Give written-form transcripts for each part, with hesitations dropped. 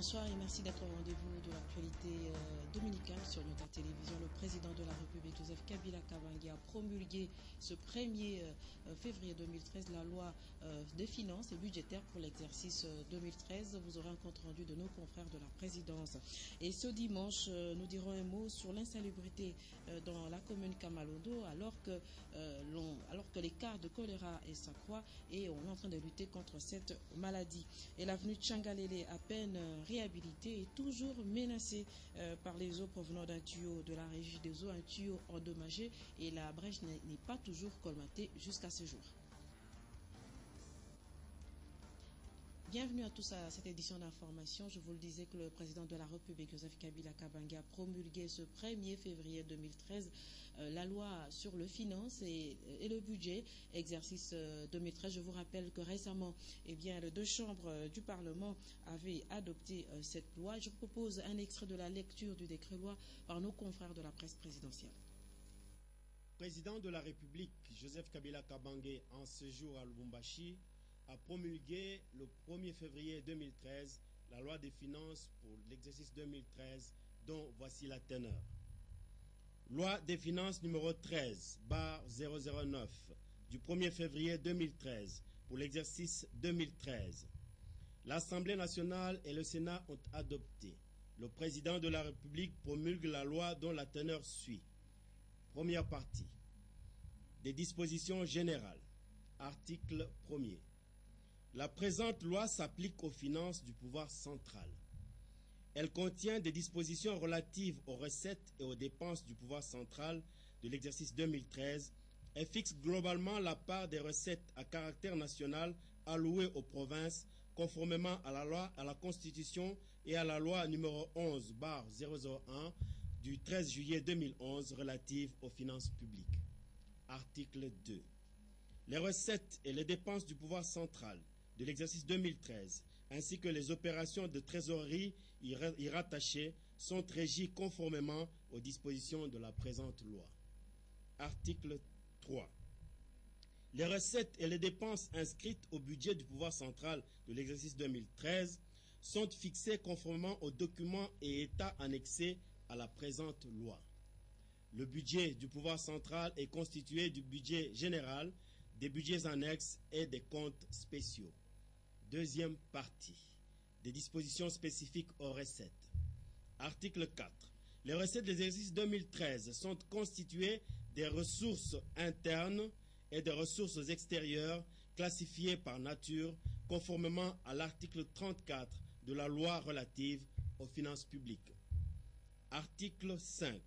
Bonsoir et merci d'être au rendez-vous de l'actualité dominicale sur notre télévision. Le président de la République, Joseph Kabila Kabange, a promulgué ce 1er février 2013 la loi des finances et budgétaires pour l'exercice 2013. Vous aurez un compte rendu de nos confrères de la présidence. Et ce dimanche, nous dirons un mot sur l'insalubrité dans la commune Kamalondo alors que les cas de choléra s'accroissent et on est en train de lutter contre cette maladie. Et l'avenue Tchangalele, à peine réhabilitée, est toujours menacée par les eaux provenant d'un tuyau de la régie des eaux, un tuyau endommagé, et la brèche n'est pas toujours colmatée jusqu'à ce jour. Bienvenue à tous à cette édition d'information. Je vous le disais que le président de la République, Joseph Kabila Kabange, a promulgué ce 1er février 2013 la loi sur le finance et le budget, exercice 2013. Je vous rappelle que récemment, les deux chambres du Parlement avaient adopté cette loi. Je vous propose un extrait de la lecture du décret-loi par nos confrères de la presse présidentielle. Président de la République, Joseph Kabila Kabange, en séjour à Lubumbashi, a promulgué le 1er février 2013 la loi des finances pour l'exercice 2013 dont voici la teneur. Loi des finances numéro 13/009 du 1er février 2013 pour l'exercice 2013. L'Assemblée nationale et le Sénat ont adopté. Le président de la République promulgue la loi dont la teneur suit. Première partie. Des dispositions générales. Article 1er. La présente loi s'applique aux finances du pouvoir central. Elle contient des dispositions relatives aux recettes et aux dépenses du pouvoir central de l'exercice 2013 et fixe globalement la part des recettes à caractère national allouées aux provinces conformément à la loi, à la Constitution et à la loi numéro 11/001 du 13 juillet 2011 relative aux finances publiques. Article 2. Les recettes et les dépenses du pouvoir central de l'exercice 2013, ainsi que les opérations de trésorerie y rattachées, sont régies conformément aux dispositions de la présente loi. Article 3. Les recettes et les dépenses inscrites au budget du pouvoir central de l'exercice 2013 sont fixées conformément aux documents et états annexés à la présente loi. Le budget du pouvoir central est constitué du budget général, des budgets annexes et des comptes spéciaux. Deuxième partie. Des dispositions spécifiques aux recettes. Article 4. Les recettes de l'exercice 2013 sont constituées des ressources internes et des ressources extérieures classifiées par nature conformément à l'article 34 de la loi relative aux finances publiques. Article 5.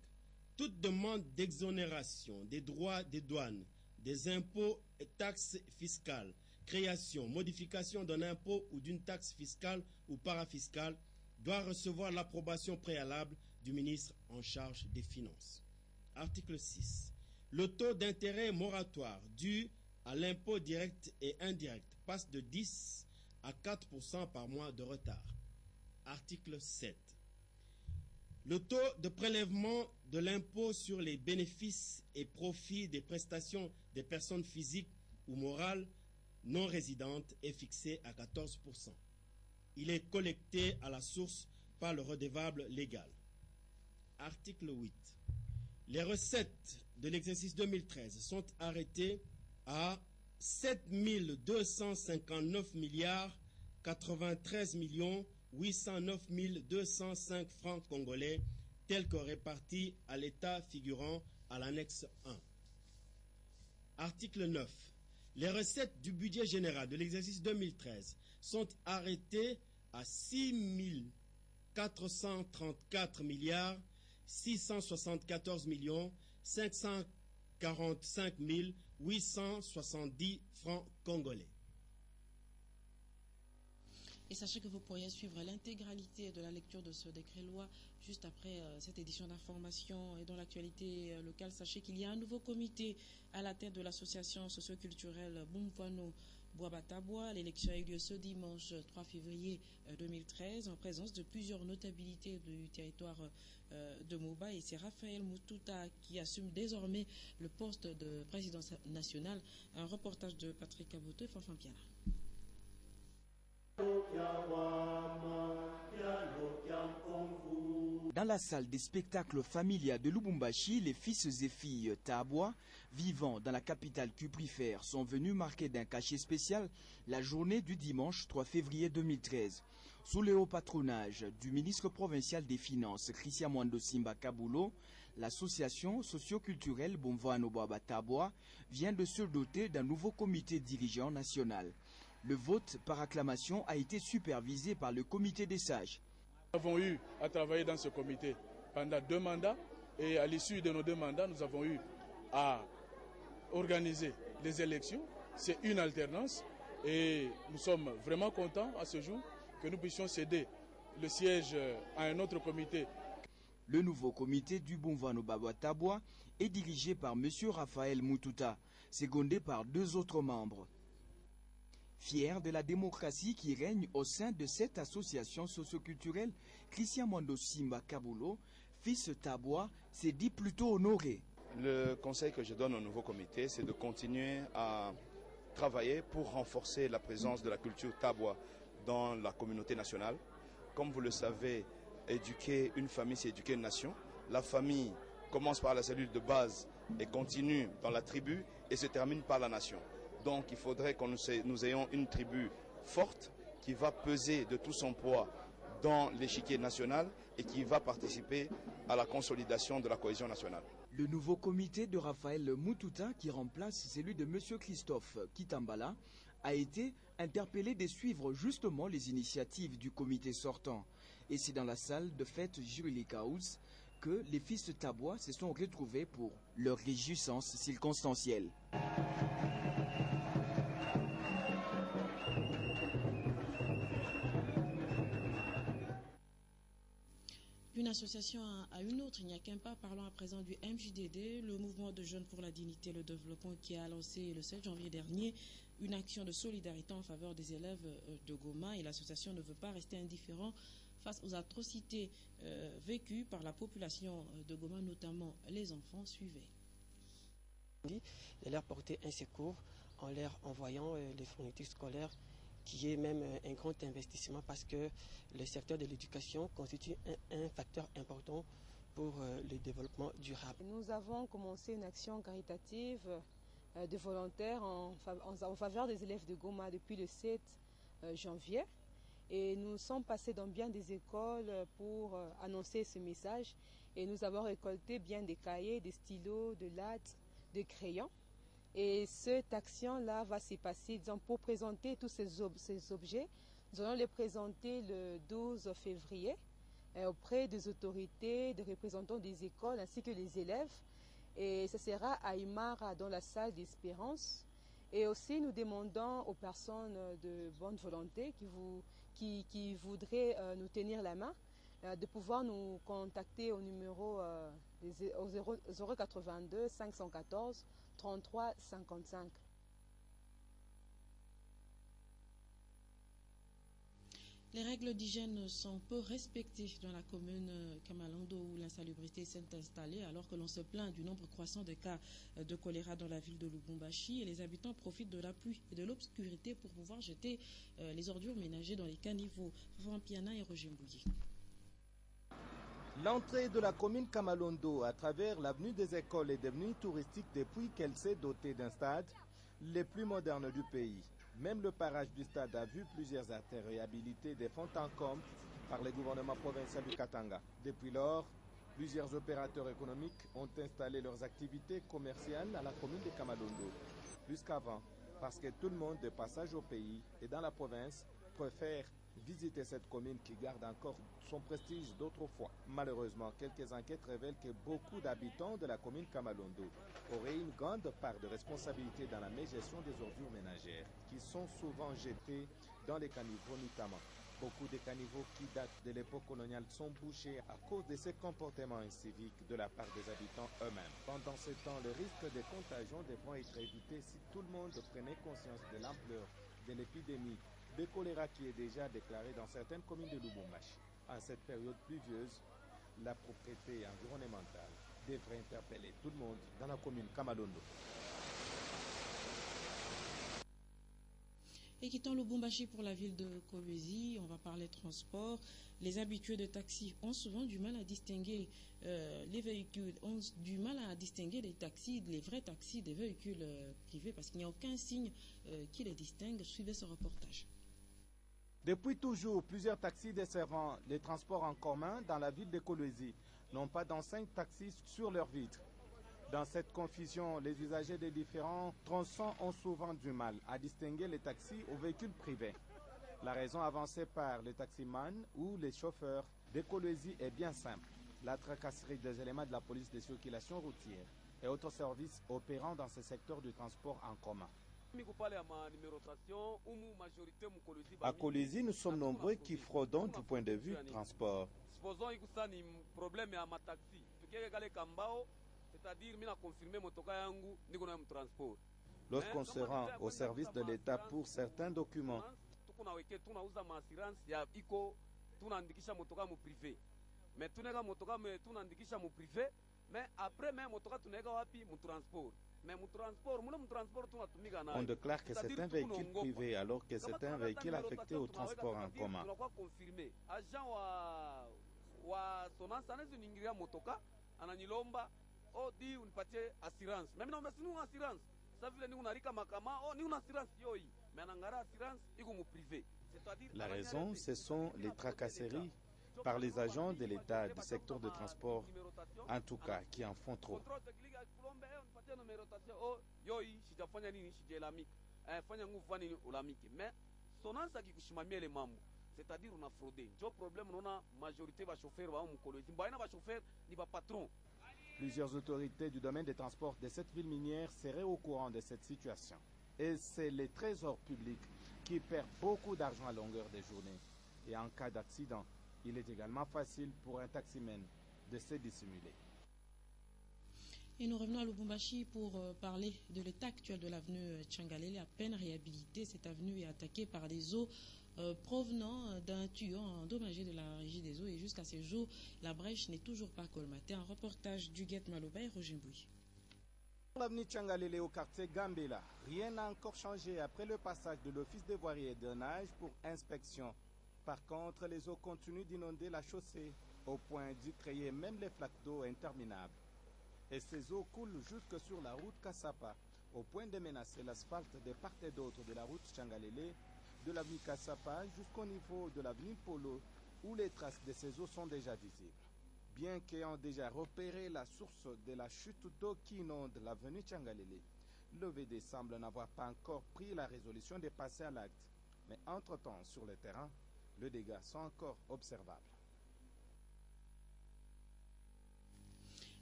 Toute demande d'exonération des droits des douanes, des impôts et taxes fiscales, création, modification d'un impôt ou d'une taxe fiscale ou parafiscale doit recevoir l'approbation préalable du ministre en charge des Finances. Article 6. Le taux d'intérêt moratoire dû à l'impôt direct et indirect passe de 10 à 4% par mois de retard. Article 7. Le taux de prélèvement de l'impôt sur les bénéfices et profits des prestations des personnes physiques ou morales non résidentes est fixé à 14%. Il est collecté à la source par le redevable légal. Article 8. Les recettes de l'exercice 2013 sont arrêtées à 7 259 milliards 93 809 205 francs congolais, tels que répartis à l'État figurant à l'annexe 1. Article 9. Les recettes du budget général de l'exercice 2013 sont arrêtées à 6 434 milliards 674 545 870 francs congolais. Et sachez que vous pourriez suivre l'intégralité de la lecture de ce décret-loi juste après cette édition d'information et dans l'actualité locale. Sachez qu'il y a un nouveau comité à la tête de l'association socioculturelle Bumfano Boabatabwa. L'élection a eu lieu ce dimanche 3 février 2013 en présence de plusieurs notabilités du territoire de Moba. Et c'est Raphaël Moutouta qui assume désormais le poste de président national. Un reportage de Patrick Aboto et Fanfan Piana. Dans la salle des spectacles familiales de Lubumbashi, les fils et filles Tabwa, vivant dans la capitale cuprifère, sont venus marquer d'un cachet spécial la journée du dimanche 3 février 2013. Sous le haut patronage du ministre provincial des Finances, Christian Mwando Simba Kabulo, l'association socio-culturelle Bomvano Baba Tabwa vient de se doter d'un nouveau comité dirigeant national. Le vote par acclamation a été supervisé par le comité des sages. Nous avons eu à travailler dans ce comité pendant 2 mandats et à l'issue de nos 2 mandats, nous avons eu à organiser les élections. C'est une alternance et nous sommes vraiment contents à ce jour que nous puissions céder le siège à un autre comité. Le nouveau comité du Bomvano Baba Tabwa est dirigé par M. Raphaël Mututa, secondé par 2 autres membres. Fier de la démocratie qui règne au sein de cette association socioculturelle, Christian Mwando Simba Kabulo, fils Tabwa, s'est dit plutôt honoré. Le conseil que je donne au nouveau comité, c'est de continuer à travailler pour renforcer la présence de la culture Tabwa dans la communauté nationale. Comme vous le savez, éduquer une famille, c'est éduquer une nation. La famille commence par la cellule de base et continue dans la tribu et se termine par la nation. Donc il faudrait que nous ayons une tribu forte qui va peser de tout son poids dans l'échiquier national et qui va participer à la consolidation de la cohésion nationale. Le nouveau comité de Raphaël Mututa, qui remplace celui de M. Christophe Kitambala, a été interpellé de suivre justement les initiatives du comité sortant. Et c'est dans la salle de fête Jurilik House que les fils de Tabwa se sont retrouvés pour leur réjouissance circonstancielle. Une association à une autre, il n'y a qu'un pas. Parlons à présent du MJDD, le mouvement de jeunes pour la dignité et le développement, qui a lancé le 7 janvier dernier une action de solidarité en faveur des élèves de Goma. Et l'association ne veut pas rester indifférent face aux atrocités vécues par la population de Goma, notamment les enfants. Suivez. De leur porter un secours en leur envoyant les fournitures scolaires, qui est même un grand investissement parce que le secteur de l'éducation constitue un facteur important pour le développement durable. Nous avons commencé une action caritative de volontaires en faveur des élèves de Goma depuis le 7 janvier. Et nous sommes passés dans bien des écoles pour annoncer ce message. Et nous avons récolté bien des cahiers, des stylos, de lattes, des crayons. Et cette action-là va se passer, disons, pour présenter tous ces objets. Nous allons les présenter le 12 février auprès des autorités, des représentants des écoles ainsi que les élèves. Et ce sera à Imara dans la salle d'Espérance. Et aussi nous demandons aux personnes de bonne volonté qui voudraient nous tenir la main de pouvoir nous contacter au numéro 082 514 33 55. Les règles d'hygiène sont peu respectées dans la commune Kamalondo où l'insalubrité s'est installée alors que l'on se plaint du nombre croissant de cas de choléra dans la ville de Lubumbashi et les habitants profitent de la pluie et de l'obscurité pour pouvoir jeter les ordures ménagères dans les caniveaux. Piana et Roger Mbouillet. L'entrée de la commune Kamalondo à travers l'avenue des écoles est devenue touristique depuis qu'elle s'est dotée d'un stade les plus modernes du pays. Même le parage du stade a vu plusieurs artères réhabilitées des fonds en comble par le gouvernement provincial du Katanga. Depuis lors, plusieurs opérateurs économiques ont installé leurs activités commerciales à la commune de Kamalondo. Plus qu'avant, parce que tout le monde de passage au pays et dans la province préfère visiter cette commune qui garde encore son prestige d'autrefois. Malheureusement, quelques enquêtes révèlent que beaucoup d'habitants de la commune Kamalondo auraient une grande part de responsabilité dans la mégestion des ordures ménagères qui sont souvent jetées dans les caniveaux notamment. Beaucoup de caniveaux qui datent de l'époque coloniale sont bouchés à cause de ces comportements inciviques de la part des habitants eux-mêmes. Pendant ce temps, le risque de contagion devrait être évité si tout le monde prenait conscience de l'ampleur de l'épidémie de choléra qui est déjà déclarée dans certaines communes de Lubumbashi. En cette période pluvieuse, la propriété environnementale devrait interpeller tout le monde dans la commune Kamalondo. Et quittant Lubumbashi pour la ville de Kolwezi, on va parler transport. Les habitués de taxi ont souvent du mal à distinguer les véhicules, ont du mal à distinguer les taxis, les vrais taxis des véhicules privés parce qu'il n'y a aucun signe qui les distingue. Suivez ce reportage. Depuis toujours, plusieurs taxis desservant les transports en commun dans la ville de Kolwezi n'ont pas d'enseigne taxi sur leur vitre. Dans cette confusion, les usagers des différents tronçons ont souvent du mal à distinguer les taxis aux véhicules privés. La raison avancée par les taximans ou les chauffeurs de Kolwezi est bien simple. La tracasserie des éléments de la police de circulation routière et autres services opérant dans ce secteur du transport en commun. À Kolwezi, nous sommes nombreux qui fraudons du point de vue transport. Lorsqu'on se rend au service de l'État pour certains documents, on déclare que c'est un véhicule privé alors que c'est un véhicule affecté au transport en commun. La raison, ce sont les tracasseries par les agents de l'État du secteur de transport, en tout cas, qui en font trop. C'est-à-dire on a fraudé. Le problème, on a majorité de chauffeurs, patron. Plusieurs autorités du domaine des transports de cette ville minière seraient au courant de cette situation. Et c'est le trésor public qui perd beaucoup d'argent à longueur de journée. Et en cas d'accident, il est également facile pour un taximan de se dissimuler. Et nous revenons à Lubumbashi pour parler de l'état actuel de l'avenue Tchangalele. À peine réhabilitée, cette avenue est attaquée par des eaux provenant d'un tuyau endommagé de la Régie des eaux. Et jusqu'à ce jour, la brèche n'est toujours pas colmatée. Un reportage d'Huguette Maloba et Roger Mbouy. L'avenue Tchangalele au quartier Gambela, rien n'a encore changé après le passage de l'Office des voiries et drainage pour inspection. Par contre, les eaux continuent d'inonder la chaussée au point d'y créer même les flaques d'eau interminables. Et ces eaux coulent jusque sur la route Kassapa, au point de menacer l'asphalte de part et d'autre de la route Tchangalele, de l'avenue Kassapa jusqu'au niveau de l'avenue Polo, où les traces de ces eaux sont déjà visibles. Bien qu'ayant déjà repéré la source de la chute d'eau qui inonde l'avenue Tchangalele, l'OVD semble n'avoir pas encore pris la résolution de passer à l'acte. Mais entre-temps, sur le terrain, les dégâts sont encore observables.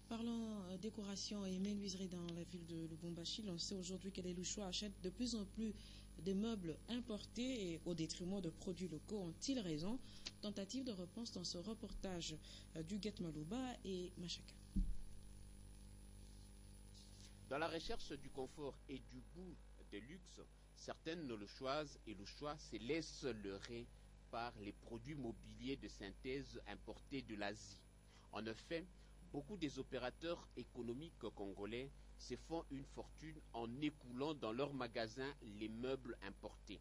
Parlons décoration et menuiserie dans la ville de Lubumbashi. L'on sait aujourd'hui que les Louchois achètent de plus en plus de meubles importés et au détriment de produits locaux. Ont-ils raison? Tentative de réponse dans ce reportage d'Huguette Maloba et Machaka. Dans la recherche du confort et du goût de luxe, certaines Louchoises et Louchois se laissent leurrer par les produits mobiliers de synthèse importés de l'Asie. En effet, beaucoup des opérateurs économiques congolais se font une fortune en écoulant dans leurs magasins les meubles importés.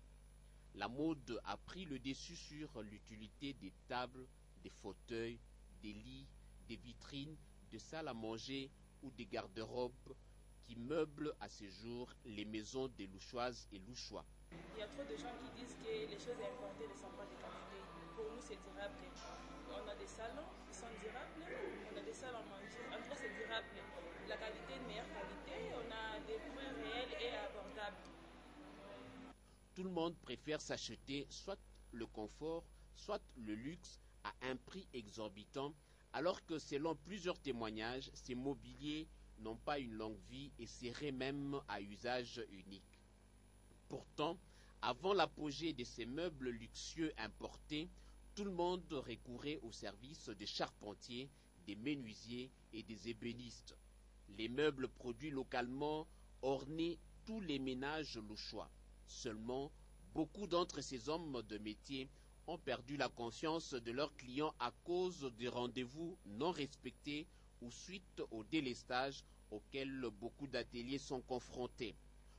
La mode a pris le dessus sur l'utilité des tables, des fauteuils, des lits, des vitrines, de salles à manger ou des garde-robes qui meublent à ce jour les maisons des Louchoises et Louchois. Il y a trop de gens qui disent que les choses importées ne sont pas de qualité. Pour nous, c'est durable. On a des salons qui sont durables, on a des salles à manger. En tout cas, c'est durable. La qualité, de meilleure qualité, on a des prix réels et abordables. Tout le monde préfère s'acheter soit le confort, soit le luxe à un prix exorbitant, alors que selon plusieurs témoignages, ces mobiliers n'ont pas une longue vie et seraient même à usage unique. Pourtant, avant l'apogée de ces meubles luxueux importés, tout le monde recourait au service des charpentiers, des menuisiers et des ébénistes. Les meubles produits localement ornaient tous les ménages louchois. Seulement, beaucoup d'entre ces hommes de métier ont perdu la confiance de leurs clients à cause des rendez-vous non respectés ou suite au délestage auquel beaucoup d'ateliers sont confrontés.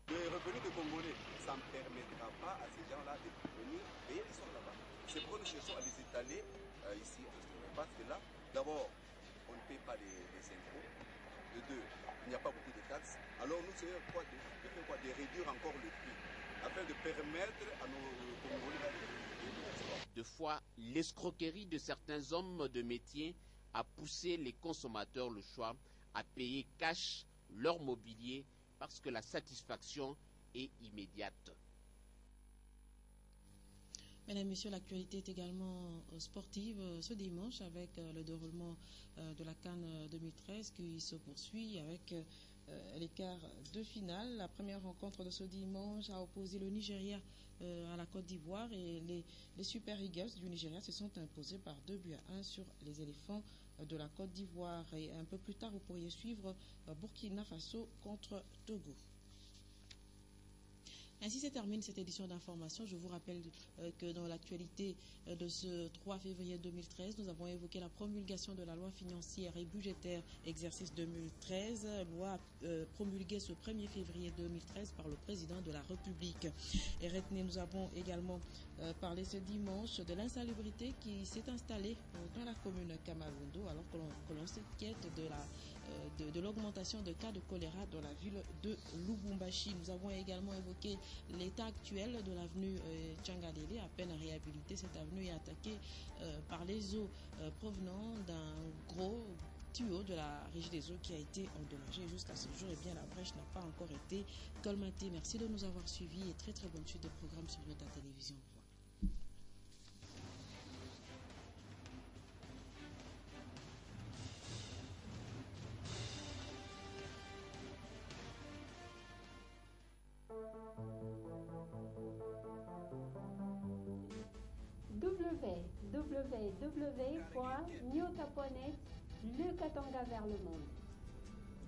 Les revenus de Congolais, ça ne permettra pas à ces gens-là de venir payer les sommes là-bas. C'est pourquoi nous cherchons à les étaler ici, parce que là, d'abord, on ne paye pas les impôts. De deux, il n'y a pas beaucoup de taxes. Alors nous essayons de réduire encore le prix, afin de permettre à nos Congolais de fois, l'escroquerie de certains hommes de métier a poussé les consommateurs le choix à payer cash leur mobilier parce que la satisfaction est immédiate. Mesdames et messieurs, l'actualité est également sportive ce dimanche avec le déroulement de la CAN 2013 qui se poursuit avec les quarts de finale. La première rencontre de ce dimanche a opposé le Nigeria à la Côte d'Ivoire et les Super Eagles du Nigeria se sont imposés par 2-1 sur les éléphants de la Côte d'Ivoire. Et un peu plus tard, vous pourriez suivre Burkina Faso contre Togo. Ainsi se termine cette édition d'information. Je vous rappelle que dans l'actualité de ce 3 février 2013, nous avons évoqué la promulgation de la loi financière et budgétaire exercice 2013, loi promulguée ce 1er février 2013 par le président de la République. Et retenez, nous avons également parlé ce dimanche de l'insalubrité qui s'est installée dans la commune Kamalondo alors que l'on s'inquiète de l'augmentation de cas de choléra dans la ville de Lubumbashi. Nous avons également évoqué l'état actuel de l'avenue Tchangalele, à peine réhabilitée. Cette avenue est attaquée par les eaux provenant d'un gros tuyau de la Régie des eaux qui a été endommagé. Jusqu'à ce jour, la brèche n'a pas encore été colmatée. Merci de nous avoir suivis et très très bonne suite de programmes sur notre télévision. www.nyota.net, le Katanga vers le monde.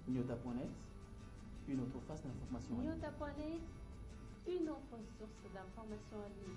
Nyota.net, une autre face d'information. Nyota.net, une autre source d'information à vie.